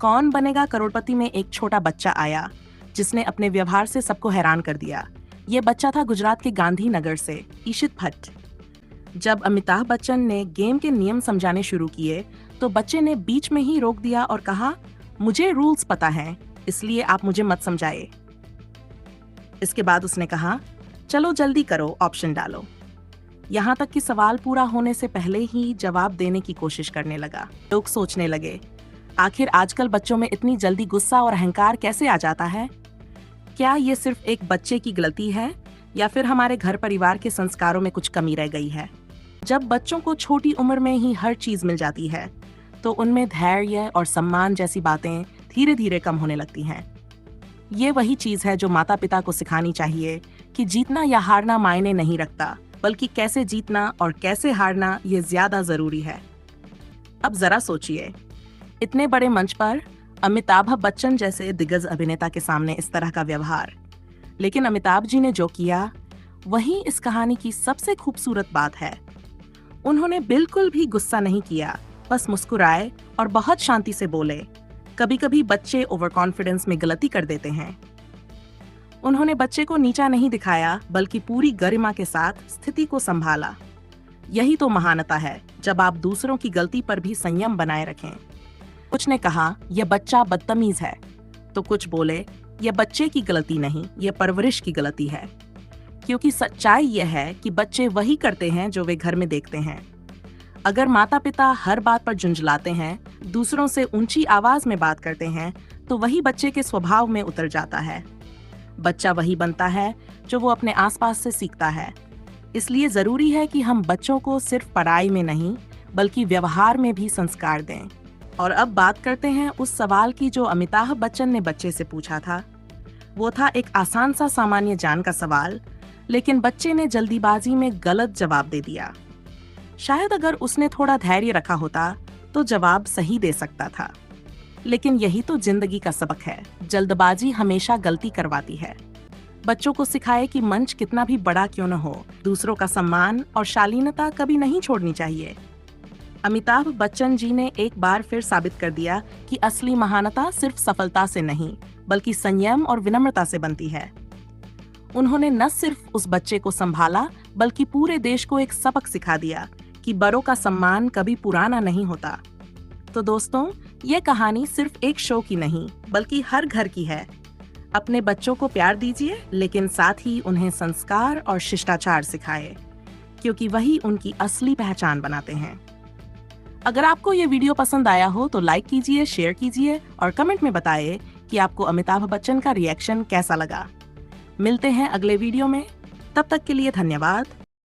कौन बनेगा करोड़पति में एक छोटा बच्चा आया जिसने अपने व्यवहार से सबको हैरान कर दिया। ये बच्चा था गुजरात के गांधीनगर से ईशित भट्ट। जब अमिताभ बच्चन ने गेम के नियम समझाने शुरू किए तो बच्चे ने बीच में ही रोक दिया और कहा, मुझे रूल्स पता हैं, इसलिए आप मुझे मत समझाइए। इसके बाद उसने कहा, चलो जल्दी करो, ऑप्शन डालो। यहाँ तक कि सवाल पूरा होने से पहले ही जवाब देने की कोशिश करने लगा। लोग सोचने लगे, आखिर आजकल बच्चों में इतनी जल्दी गुस्सा और अहंकार कैसे आ जाता है? क्या ये सिर्फ एक बच्चे की गलती है या फिर हमारे घर परिवार के संस्कारों में कुछ कमी रह गई है? जब बच्चों को छोटी उम्र में ही हर चीज मिल जाती है तो उनमें धैर्य और सम्मान जैसी बातें धीरे धीरे कम होने लगती हैं। ये वही चीज है जो माता पिता को सिखानी चाहिए कि जीतना या हारना मायने नहीं रखता, बल्कि कैसे जीतना और कैसे हारना ये ज्यादा जरूरी है। अब जरा सोचिए, इतने बड़े मंच पर अमिताभ बच्चन जैसे दिग्गज अभिनेता के सामने इस तरह का व्यवहार। लेकिन अमिताभ जी ने जो किया वही इस कहानी की सबसे खूबसूरत बात है। उन्होंने बिल्कुल भी गुस्सा नहीं किया, बस मुस्कुराए और बहुत शांति से बोले। कभी कभी बच्चे ओवर कॉन्फिडेंस में गलती कर देते हैं। उन्होंने बच्चे को नीचा नहीं दिखाया, बल्कि पूरी गरिमा के साथ स्थिति को संभाला। यही तो महानता है, जब आप दूसरों की गलती पर भी संयम बनाए रखें। कुछ ने कहा, यह बच्चा बदतमीज है, तो कुछ बोले, यह बच्चे की गलती नहीं, यह परवरिश की गलती है। क्योंकि सच्चाई यह है कि बच्चे वही करते हैं जो वे घर में देखते हैं। अगर माता पिता हर बात पर झुंझलाते हैं, दूसरों से ऊंची आवाज में बात करते हैं, तो वही बच्चे के स्वभाव में उतर जाता है। बच्चा वही बनता है जो वो अपने आसपास से सीखता है। इसलिए जरूरी है कि हम बच्चों को सिर्फ पढ़ाई में नहीं, बल्कि व्यवहार में भी संस्कार दें। और अब बात करते हैं उस सवाल की जो अमिताभ बच्चन ने बच्चे से पूछा था। वो था एक आसान सा सामान्य ज्ञान का सवाल, लेकिन बच्चे ने जल्दीबाजी में गलत जवाब दे दिया। शायद अगर उसने थोड़ा धैर्य रखा होता तो जवाब सही दे सकता था। लेकिन यही तो जिंदगी का सबक है, जल्दबाजी हमेशा गलती करवाती है। बच्चों को सिखाए कि मंच कितना भी बड़ा क्यों न हो, दूसरों का सम्मान और शालीनता कभी नहीं छोड़नी चाहिए। अमिताभ बच्चन जी ने एक बार फिर साबित कर दिया कि असली महानता सिर्फ सफलता से नहीं, बल्कि संयम और विनम्रता से बनती है। उन्होंने न सिर्फ उस बच्चे को संभाला, बल्कि पूरे देश को एक सबक सिखा दिया कि बड़ों का सम्मान कभी पुराना नहीं होता। तो दोस्तों, ये कहानी सिर्फ एक शो की नहीं, बल्कि हर घर की है। अपने बच्चों को प्यार दीजिए, लेकिन साथ ही उन्हें संस्कार और शिष्टाचार सिखाए, क्योंकि वही उनकी असली पहचान बनाते हैं। अगर आपको ये वीडियो पसंद आया हो तो लाइक कीजिए, शेयर कीजिए और कमेंट में बताइए कि आपको अमिताभ बच्चन का रिएक्शन कैसा लगा। मिलते हैं अगले वीडियो में, तब तक के लिए धन्यवाद।